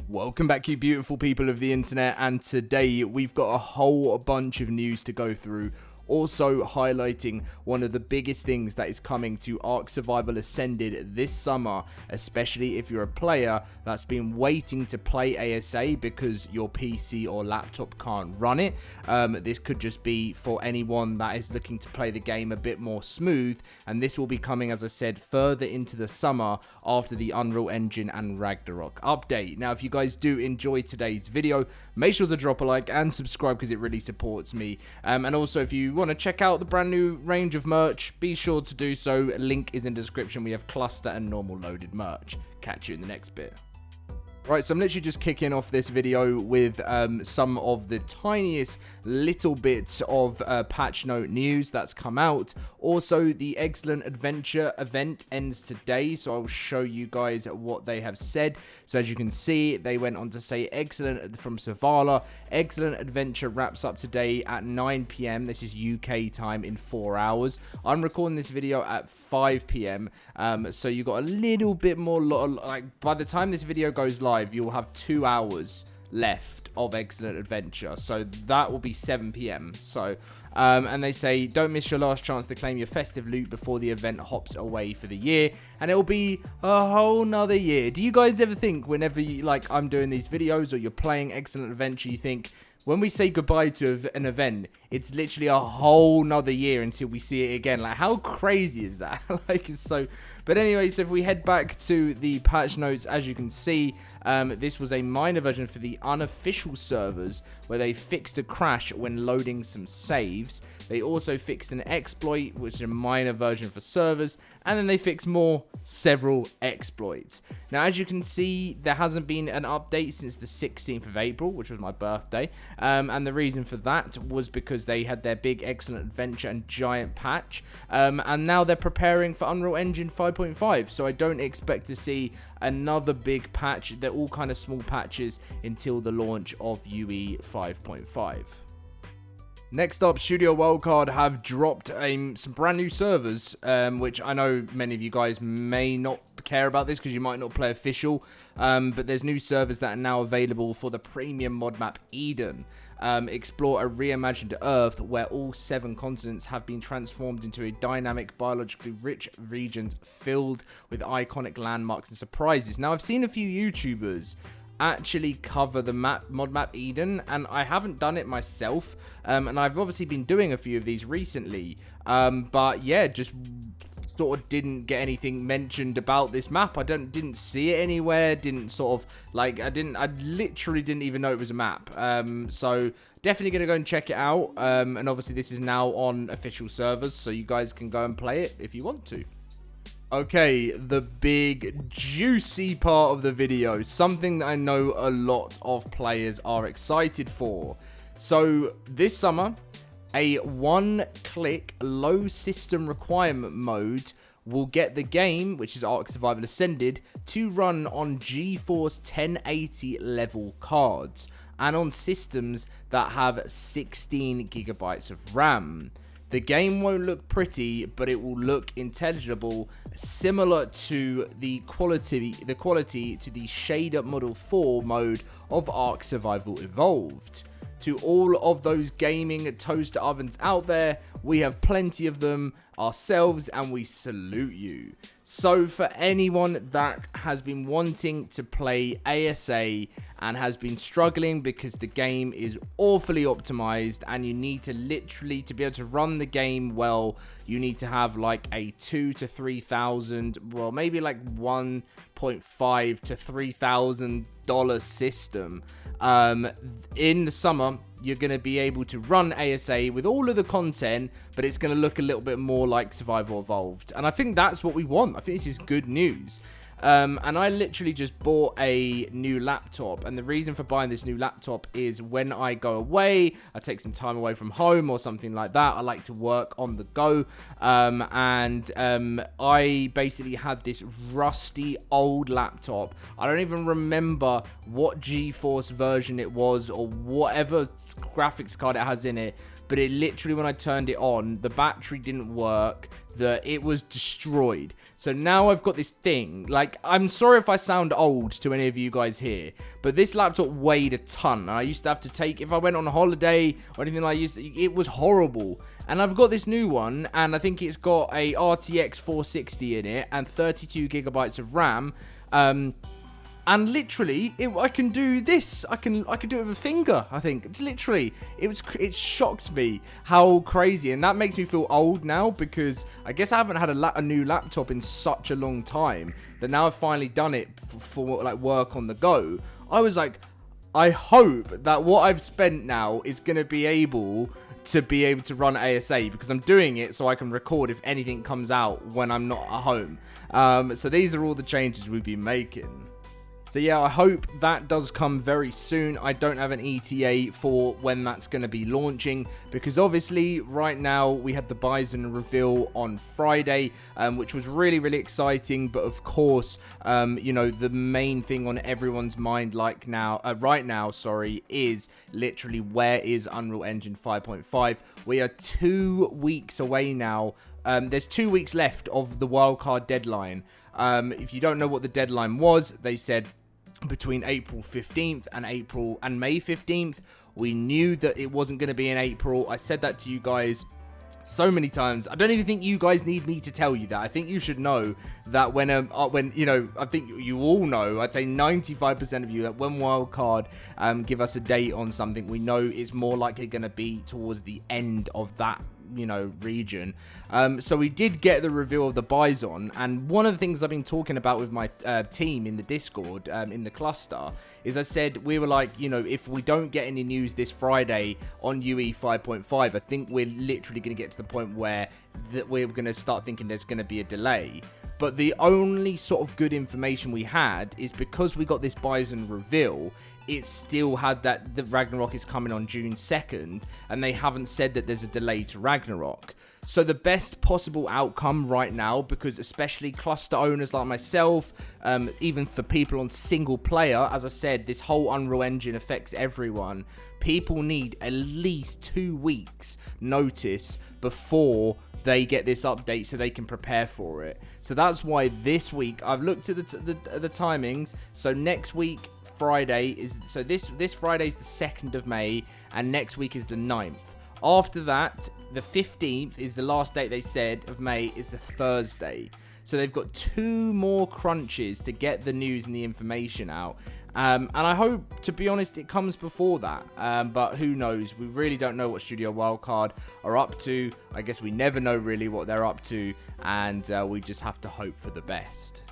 Welcome back, you beautiful people of the internet, and today we've got a whole bunch of news to go through, also highlighting one of the biggest things that is coming to ARK Survival Ascended this summer, especially if you're a player that's been waiting to play ASA because your PC or laptop can't run it. This could just be for anyone that is looking to play the game a bit more smooth, and this will be coming, as I said, further into the summer after the Unreal Engine and Ragnarok update. Now, if you guys do enjoy today's video, make sure to drop a like and subscribe because it really supports me. And also, if you want to check out the brand new range of merch, be sure to do so. Link is in the description. We have cluster and normal loaded merch. Catch you in the next bit. Right, so I'm literally just kicking off this video with some of the tiniest little bits of patch note news that's come out. Also, the Excellent Adventure event ends today, so I'll show you guys what they have said. So as you can see, they went on to say Excellent from Savala. Excellent Adventure wraps up today at 9 PM. This is UK time in 4 hours. I'm recording this video at 5 PM, so you got a little bit more, like by the time this video goes live, you'll have 2 hours left of Excellent Adventure, so that will be 7 PM. So and they say don't miss your last chance to claim your festive loot before the event hops away for the year, and it'll be a whole nother year. Do you guys ever think, whenever you, like, I'm doing these videos or you're playing Excellent Adventure, you think when we say goodbye to an event, it's literally a whole nother year until we see it again? Like, how crazy is that? Like, it's so... But anyway, so if we head back to the patch notes, as you can see, this was a minor version for the unofficial servers where they fixed a crash when loading some saves. They also fixed an exploit, which is a minor version for servers, and then they fixed several exploits. Now, as you can see, there hasn't been an update since the 16th of April, which was my birthday, and the reason for that was because they had their big Excellent Adventure and giant patch, and now they're preparing for Unreal Engine 5.5, so I don't expect to see another big patch. They're all kind of small patches until the launch of UE 5.5. Next up, Studio Wildcard have dropped some brand new servers, which I know many of you guys may not care about this because you might not play official, but there's new servers that are now available for the premium mod map Eden. Explore a reimagined Earth where all 7 continents have been transformed into a dynamic, biologically rich regions filled with iconic landmarks and surprises. Now, I've seen a few YouTubers actually cover the mod map Eden, and I haven't done it myself, and I've obviously been doing a few of these recently, but yeah, just sort of didn't get anything mentioned about this map. I didn't see it anywhere, didn't sort of, like, I literally didn't even know it was a map, so definitely gonna go and check it out, and obviously this is now on official servers, so you guys can go and play it if you want to. Okay, the big juicy part of the video, something that I know a lot of players are excited for. So this summer, a one-click low system requirement mode will get the game, which is ARK Survival Ascended, to run on GeForce 1080 level cards and on systems that have 16 gigabytes of RAM. The game won't look pretty, but it will look intelligible, similar to the quality to the Shader Model 4 mode of ARK Survival Evolved. To all of those gaming toaster ovens out there, we have plenty of them ourselves, and we salute you. So for anyone that has been wanting to play ASA and has been struggling because the game is awfully optimized, and you need to literally, to be able to run the game well, you need to have like a $2,000 to $3,000, well, maybe like $1.5 to $3,000 system. In the summer, you're going to be able to run ASA with all of the content, but it's going to look a little bit more like Survival Evolved. And I think that's what we want. I think this is good news. And I literally just bought a new laptop, and the reason for buying this new laptop is when I go away, I take some time away from home or something like that, I like to work on the go, I basically had this rusty old laptop. I don't even remember what GeForce version it was or whatever graphics card it has in it, but it literally, when I turned it on, the battery didn't work, it was destroyed. So now I've got this thing, like, I'm sorry if I sound old to any of you guys here, but this laptop weighed a ton, and I used to have to take, if I went on a holiday or anything like that, it was horrible. And I've got this new one, and I think it's got a RTX 460 in it, and 32 gigabytes of RAM, and literally, I can do this. I can do it with a finger, I think. It's literally, it shocked me how crazy. And that makes me feel old now, because I guess I haven't had a new laptop in such a long time, that now I've finally done it for like work on the go. I was like, I hope that what I've spent now is going to be able to run ASA, because I'm doing it so I can record if anything comes out when I'm not at home. So these are all the changes we've been making. So yeah, I hope that does come very soon. I don't have an ETA for when that's going to be launching, because obviously right now we had the Bison reveal on Friday, which was really, really exciting. But of course, you know, the main thing on everyone's mind right now, is literally, where is Unreal Engine 5.5? We are 2 weeks away now. There's 2 weeks left of the Wildcard deadline. If you don't know what the deadline was, they said between April 15th and May 15th. We knew that it wasn't going to be in April. I said that to you guys so many times. I don't even think you guys need me to tell you that. I think you should know that when you know, I think you all know, I'd say 95% of you, that when Wildcard give us a date on something, we know it's more likely going to be towards the end of that, you know, region. So we did get the reveal of the Bison, and one of the things I've been talking about with my team in the Discord, in the cluster, is I said, we were like, you know, if we don't get any news this Friday on UE 5.5, I think we're literally going to get to the point where we're going to start thinking there's going to be a delay. But the only sort of good information we had is, because we got this Bison reveal, it still had that the Ragnarok is coming on June 2nd, and they haven't said that there's a delay to Ragnarok. So the best possible outcome right now, because especially cluster owners like myself, even for people on single player, as I said, this whole Unreal Engine affects everyone. People need at least 2 weeks notice before they get this update so they can prepare for it. So that's why this week I've looked at the timings. So next week, Friday is, so this Friday is the 2nd of May, and next week is the 9th. After that, the 15th is the last date they said of May, is the Thursday. So they've got 2 more crunches to get the news and the information out. And I hope, to be honest, it comes before that. But who knows? We really don't know what Studio Wildcard are up to. I guess we never know really what they're up to. And we just have to hope for the best.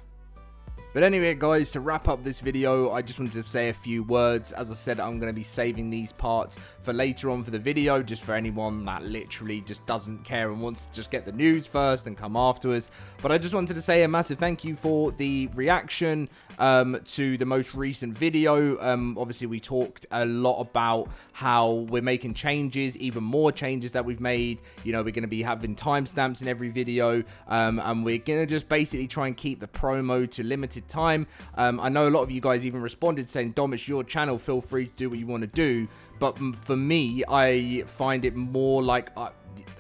But anyway, guys, to wrap up this video, I just wanted to say a few words. As I said, I'm going to be saving these parts for later on for the video, just for anyone that literally just doesn't care and wants to just get the news first and come afterwards. But I just wanted to say a massive thank you for the reaction to the most recent video. Obviously, we talked a lot about how we're making changes, even more changes that we've made. You know, we're going to be having timestamps in every video, and we're going to just basically try and keep the promo to limited time. I know a lot of you guys even responded saying, Dom, it's your channel, feel free to do what you want to do. But for me, I find it more like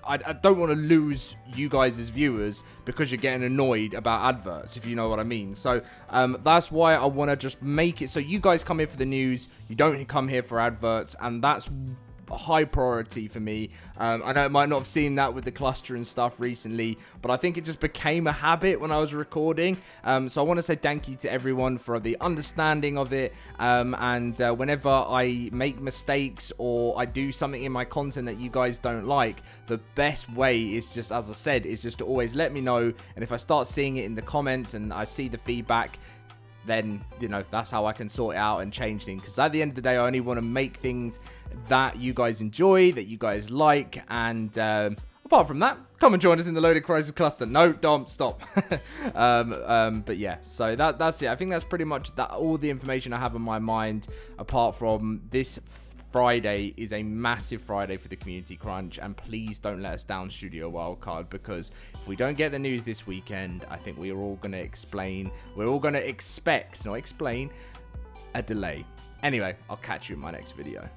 I don't want to lose you guys as viewers because you're getting annoyed about adverts, if you know what I mean. So that's why I want to just make it so you guys come here for the news, you don't come here for adverts, and that's a high priority for me. I know it might not have seen that with the cluster and stuff recently, but I think it just became a habit when I was recording. So I want to say thank you to everyone for the understanding of it, and whenever I make mistakes or I do something in my content that you guys don't like, the best way is just, as I said, is just to always let me know. And if I start seeing it in the comments and I see the feedback, then, you know, that's how I can sort it out and change things. Because at the end of the day, I only want to make things that you guys enjoy, that you guys like. And apart from that, come and join us in the LoadedCrysis cluster. No, Dom, stop. But yeah, so that's it. I think that's pretty much all the information I have on my mind, apart from this Friday is a massive Friday for the community crunch, and please don't let us down, Studio Wildcard, because if we don't get the news this weekend, I think we're all going to expect, not explain, a delay. Anyway, I'll catch you in my next video.